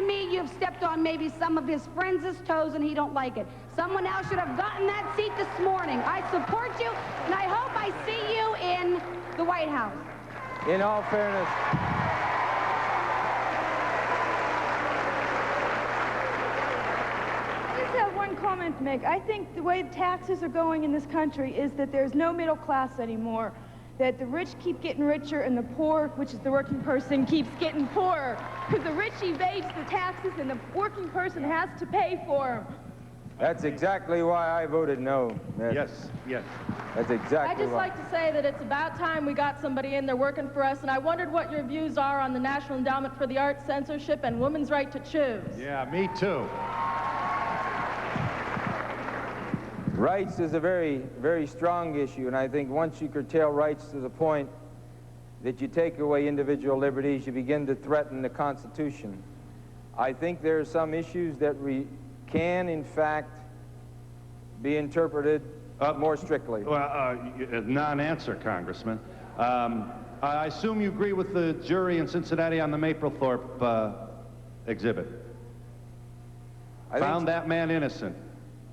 to me you've stepped on maybe some of his friends' toes and he don't like it. Someone else should have gotten that seat this morning. I support you, and I hope I see you in the White House. In all fairness, I just have one comment to make. I think the way taxes are going in this country is that there's no middle class anymore. That the rich keep getting richer and the poor, which is the working person, keeps getting poorer. Because the rich evades the taxes and the working person has to pay for them. that's exactly why I voted no. Yes, yes. That's exactly I'd just why. like to say that it's about time we got somebody in there working for us, and I wondered what your views are on the National Endowment for the Arts censorship and women's right to choose. Yeah, me too. Rights is a very, very strong issue, and I think once you curtail rights to the point that you take away individual liberties, you begin to threaten the Constitution. I think there are some issues that can, in fact, be interpreted more strictly. Well, non-answer, Congressman. I assume you agree with the jury in Cincinnati on the Maplethorpe exhibit. Found that man innocent.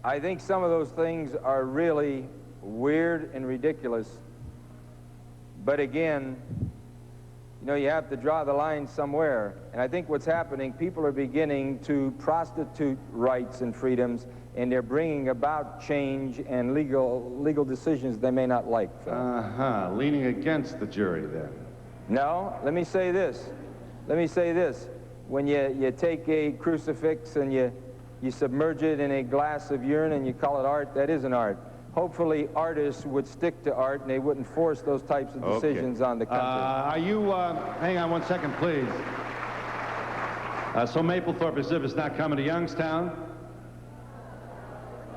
I think some of those things are really weird and ridiculous. But again, you know, you have to draw the line somewhere. And I think what's happening, people are beginning to prostitute rights and freedoms, and they're bringing about change and legal decisions they may not like. Uh-huh. Leaning against the jury, then. No, let me say this. Let me say this. When you take a crucifix and you submerge it in a glass of urine and you call it art, that is an art. Hopefully artists would stick to art and they wouldn't force those types of decisions on the country. Are you, hang on one second, please. So Maplethorpe exhibit's not coming to Youngstown?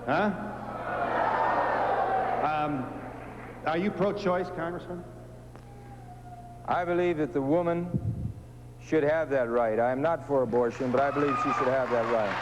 Huh? Are you pro-choice, Congressman? I believe that the woman should have that right. I am not for abortion, but I believe she should have that right.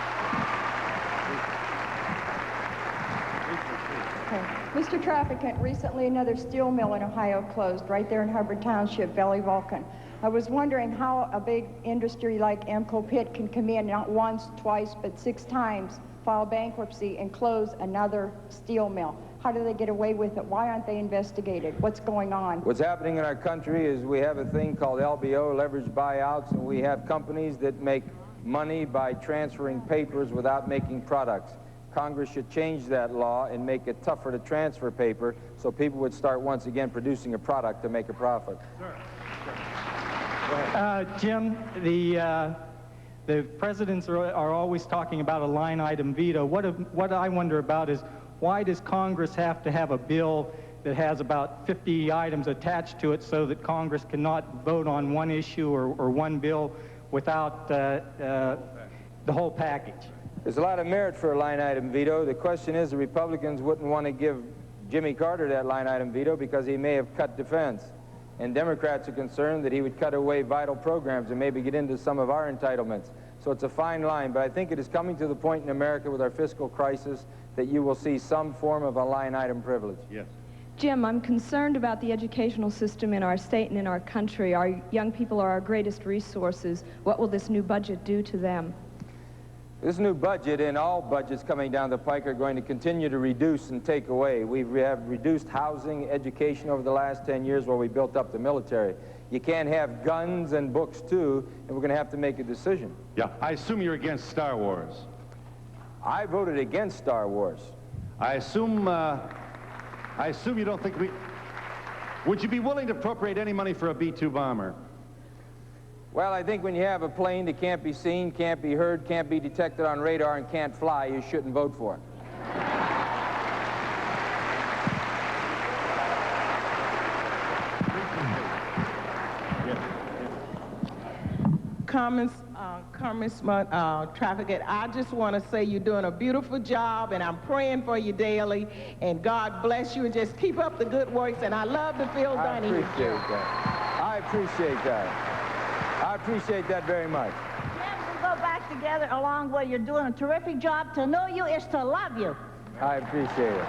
Mr. Traficant, recently another steel mill in Ohio closed, right there in Hubbard Township, Valley Vulcan. I was wondering how a big industry like Emco Pitt can come in not once, twice, but 6 times, file bankruptcy, and close another steel mill. How do they get away with it? Why aren't they investigated? What's going on? What's happening in our country is we have a thing called LBO, leveraged buyouts, and we have companies that make money by transferring papers without making products. Congress should change that law and make it tougher to transfer paper so people would start once again producing a product to make a profit. Jim, the presidents are always talking about a line item veto. What I wonder about is why does Congress have to have a bill that has about 50 items attached to it so that Congress cannot vote on one issue or one bill without the whole package? There's a lot of merit for a line item veto. The question is the Republicans wouldn't want to give Jimmy Carter that line item veto because he may have cut defense. And Democrats are concerned that he would cut away vital programs and maybe get into some of our entitlements. So it's a fine line, but I think it is coming to the point in America with our fiscal crisis that you will see some form of a line item privilege. Yes. Jim, I'm concerned about the educational system in our state and in our country. Our young people are our greatest resources. What will this new budget do to them? This new budget and all budgets coming down the pike are going to continue to reduce and take away. We have reduced housing, education over the last 10 years while we built up the military. You can't have guns and books too, and we're going to have to make a decision. Yeah, I assume you're against Star Wars. I voted against Star Wars. I assume you don't think we... Would you be willing to appropriate any money for a B-2 bomber? Well, I think when you have a plane that can't be seen, can't be heard, can't be detected on radar, and can't fly, you shouldn't vote for it. Congressman Traficant, I just want to say you're doing a beautiful job, and I'm praying for you daily, and God bless you, and just keep up the good works, and I love the Phil Donahue. I appreciate that. I appreciate that. I appreciate that very much. Jim, we go back together along where you're doing a terrific job. To know you is to love you. I appreciate it.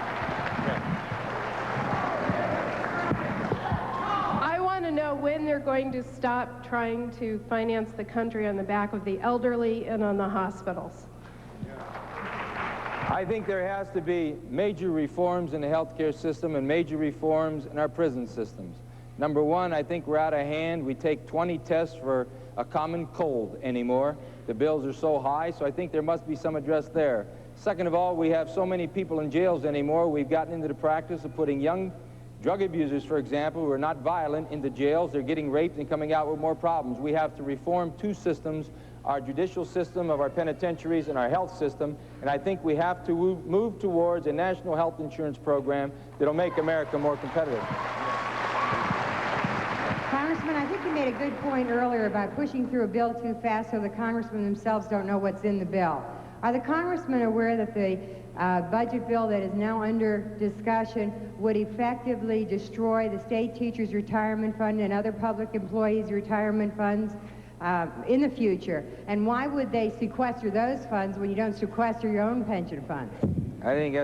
I want to know know when they're going to stop trying to finance the country on the back of the elderly and on the hospitals. I think there has to be major reforms in the healthcare system and major reforms in our prison systems. Number one, I think we're out of hand. We take 20 tests for a common cold anymore. The bills are so high, so I think there must be some address there. Second of all, we have so many people in jails anymore. We've gotten into the practice of putting young drug abusers, for example, who are not violent, into jails. They're getting raped and coming out with more problems. We have to reform two systems, our judicial system of our penitentiaries and our health system, and I think we have to move towards a national health insurance program that'll make America more competitive. Congressman, I think you made a good point earlier about pushing through a bill too fast so the congressmen themselves don't know what's in the bill. Are the congressmen aware that the budget bill that is now under discussion would effectively destroy the state teachers' retirement fund and other public employees' retirement funds in the future? And why would they sequester those funds when you don't sequester your own pension funds? I think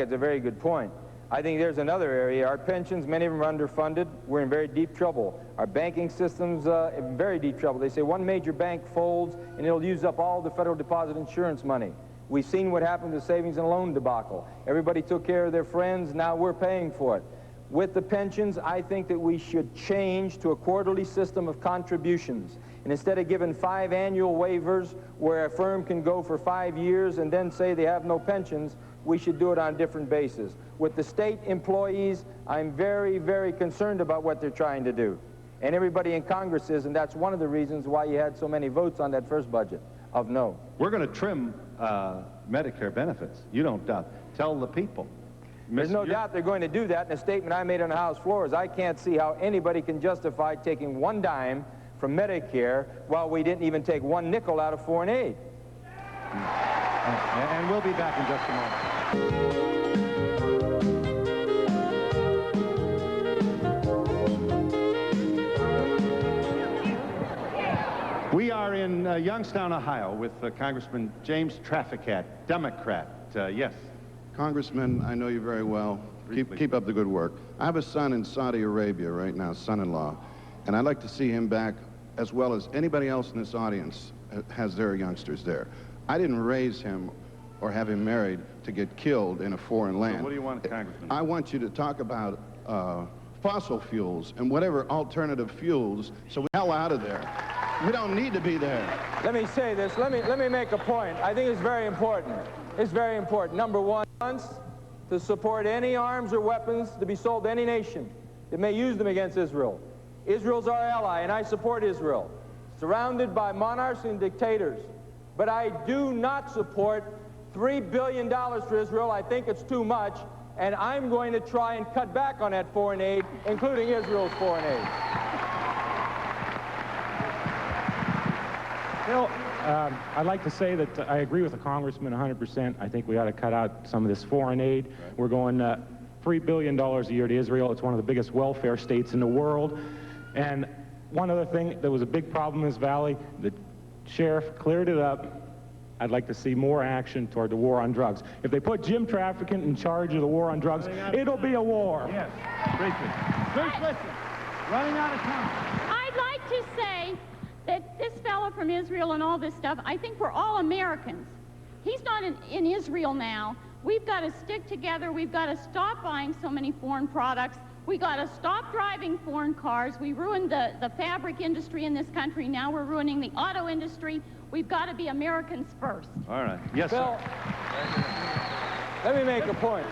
it's a very good point. I think there's another area. Our pensions, many of them are underfunded. We're in very deep trouble. Our banking system's in very deep trouble. They say one major bank folds and it'll use up all the federal deposit insurance money. We've seen what happened to the savings and loan debacle. Everybody took care of their friends, now we're paying for it. With the pensions, I think that we should change to a quarterly system of contributions. And instead of giving 5 annual waivers where a firm can go for 5 years and then say they have no pensions, we should do it on a different basis. With the state employees, I'm very, very concerned about what they're trying to do. And everybody in Congress is, and that's one of the reasons why you had so many votes on that first budget of no. We're going to trim Medicare benefits. You don't tell the people. There's no doubt they're going to do that. In a statement I made on the House floor is I can't see how anybody can justify taking 1 dime from Medicare while we didn't even take 1 nickel out of foreign aid. And we'll be back in just a moment. We are in Youngstown, Ohio, with Congressman James Traficant, Democrat. Yes. Congressman, I know you very well. Keep up the good work. I have a son in Saudi Arabia right now, son-in-law, and I'd like to see him back as well as anybody else in this audience has their youngsters there. I didn't raise him or have him married to get killed in a foreign land. So what do you want, Congressman? I want you to talk about fossil fuels and whatever alternative fuels, so we hell out of there. We don't need to be there. Let me say this. Let me make a point. I think it's very important. It's very important. Number one, to support any arms or weapons to be sold to any nation that may use them against Israel. Israel's our ally, and I support Israel, surrounded by monarchs and dictators. But I do not support $3 billion for Israel. I think it's too much, and I'm going to try and cut back on that foreign aid, including Israel's foreign aid. Bill, I'd like to say that I agree with the congressman 100%. I think we ought to cut out some of this foreign aid. Right. We're going $3 billion a year to Israel. It's one of the biggest welfare states in the world. And one other thing, there was a big problem in this valley. The sheriff cleared it up. I'd like to see more action toward the war on drugs. If they put Jim Traficant in charge of the war on drugs, it'll be a war. Yes, briefly. Bruce, listen, running out of time. I'd like to say that this fellow from Israel and all this stuff, I think we're all Americans. He's not in Israel now. We've got to stick together. We've got to stop buying so many foreign products. We got to stop driving foreign cars. We ruined the fabric industry in this country. Now we're ruining the auto industry. We've got to be Americans first. All right. Yes, Bill, let me make a point.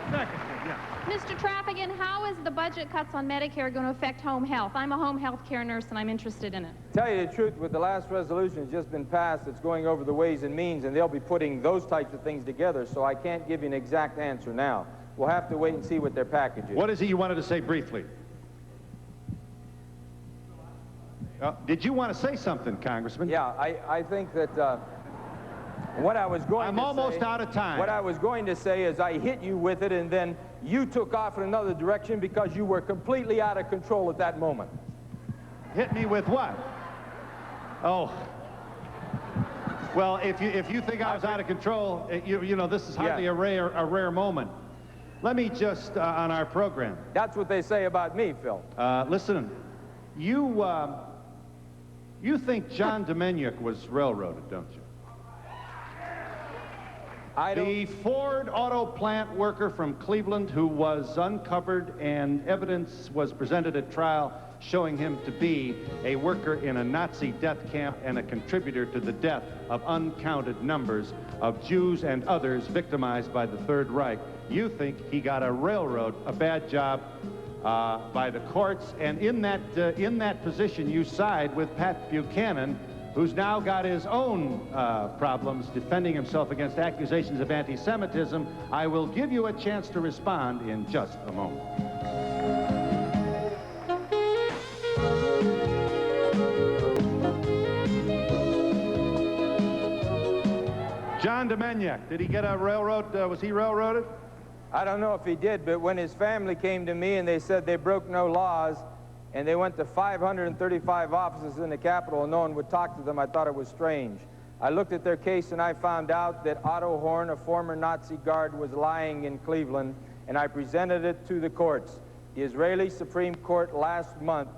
Mr. Traficant, how is the budget cuts on Medicare going to affect home health? I'm a home health care nurse, and I'm interested in it. Tell you the truth, with the last resolution that's just been passed, it's going over the Ways and Means, and they'll be putting those types of things together, so I can't give you an exact answer now. We'll have to wait and see what their package is. What is it you wanted to say briefly? Did you want to say something, Congressman? Yeah, I think that what I was going to say... I'm almost out of time. What I was going to say is I hit you with it, and then you took off in another direction because you were completely out of control at that moment. Hit me with what? Oh. Well, if you think I was out of control, you know, this is hardly a rare moment. Let me just, on our program. That's what they say about me, Phil. Listen, You think John Domeniuk was railroaded, don't you? The Ford auto plant worker from Cleveland who was uncovered and evidence was presented at trial showing him to be a worker in a Nazi death camp and a contributor to the death of uncounted numbers of Jews and others victimized by the Third Reich. You think he got a bad job by the courts, and in that position you side with Pat Buchanan, who's now got his own problems defending himself against accusations of anti-Semitism. I will give you a chance to respond in just a moment. John Domeniuk, did he get a railroad? Was he railroaded? I don't know if he did, but when his family came to me and they said they broke no laws, and they went to 535 offices in the Capitol and no one would talk to them, I thought it was strange. I looked at their case and I found out that Otto Horn, a former Nazi guard, was lying in Cleveland, and I presented it to the courts. The Israeli Supreme Court last month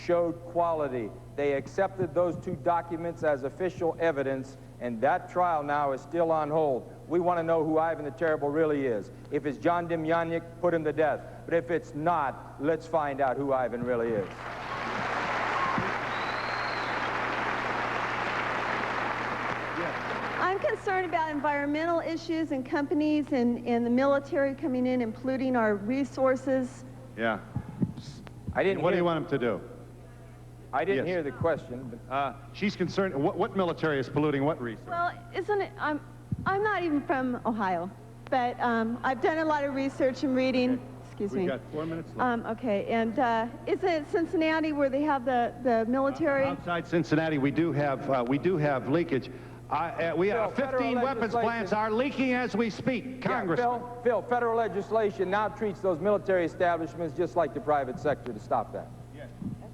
showed quality. They accepted those two documents as official evidence, and that trial now is still on hold. We want to know who Ivan the Terrible really is. If it's John Demjanjuk, put him to death. But if it's not, let's find out who Ivan really is. I'm concerned about environmental issues and companies and the military coming in and polluting our resources. Yeah. What do you want him to do? I didn't hear the question. She's concerned. What military is polluting what resource? Well, isn't it? I'm not even from Ohio, but I've done a lot of research and reading. Okay. Excuse me. We've got 4 minutes left. Okay, and isn't it Cincinnati where they have the military? Outside Cincinnati, we do have leakage. We have 15 weapons plants are leaking as we speak. Congress. Yeah, Phil, federal legislation now treats those military establishments just like the private sector to stop that. Yes.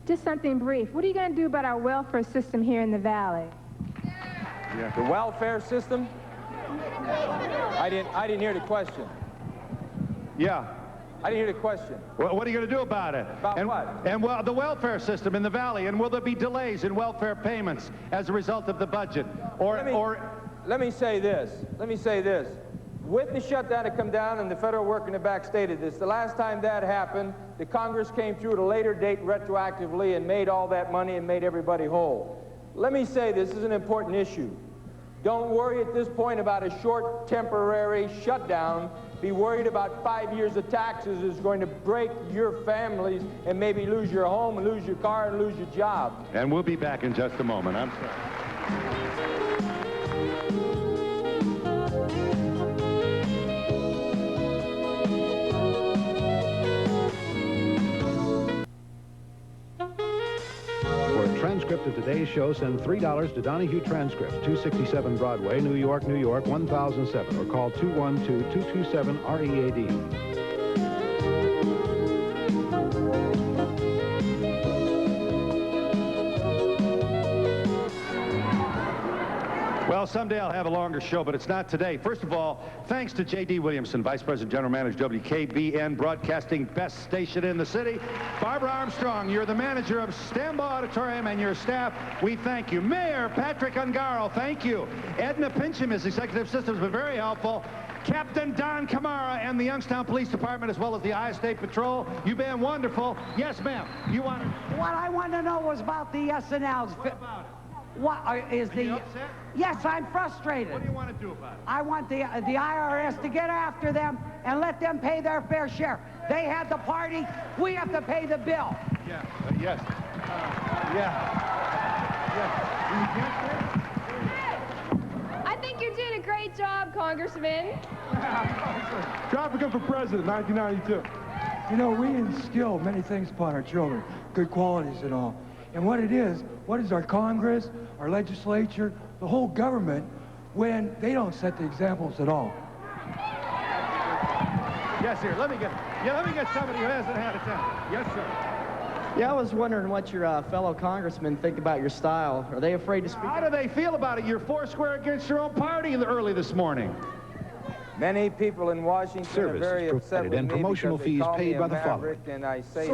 Just something brief. What are you going to do about our welfare system here in the Valley? Yeah. The welfare system? I didn't hear the question. Yeah. I didn't hear the question. Well, what are you going to do about it? About what? And well, the welfare system in the Valley, and will there be delays in welfare payments as a result of the budget? Let me say this. With the shutdown to come down, and the federal work in the back stated this, the last time that happened, the Congress came through at a later date retroactively and made all that money and made everybody whole. Let me say this is an important issue. Don't worry at this point about a short temporary shutdown. Be worried about 5 years of taxes is going to break your families and maybe lose your home and lose your car and lose your job. And we'll be back in just a moment. I'm sorry. For a transcript of today's show, send $3 to Donahue Transcript, 267 Broadway, New York, New York, 1007, or call 212-227-READ. Well, someday I'll have a longer show, but it's not today. First of all, thanks to J.D. Williamson, Vice President General Manager, WKBN, broadcasting best station in the city. Barbara Armstrong, you're the manager of Stambaugh Auditorium, and your staff, we thank you. Mayor Patrick Ungaro, thank you. Edna Pincham is Executive Assistant, has been very helpful. Captain Don Camara and the Youngstown Police Department, as well as the Iowa State Patrol, you've been wonderful. Yes, ma'am. You want to... What I want to know was about the SNLs. What about it? What is the... upset? Yes, I'm frustrated. What do you want to do about it? I want the IRS to get after them and let them pay their fair share. They had the party. We have to pay the bill. Yeah. Yes. I think you're doing a great job, Congressman. Traficant for president, 1992. You know, we instill many things upon our children, good qualities and all. And what is our Congress, our legislature, the whole government, when they don't set the examples at all? Yes, here. Let me get somebody who hasn't had a temper. Yes, sir. Yeah, I was wondering what your fellow congressmen think about your style. Are they afraid to speak? How do they feel about it? You're foursquare against your own party early this morning. Many people in Washington are very upset with me and promotional because they fees call paid me a by the maverick, and I say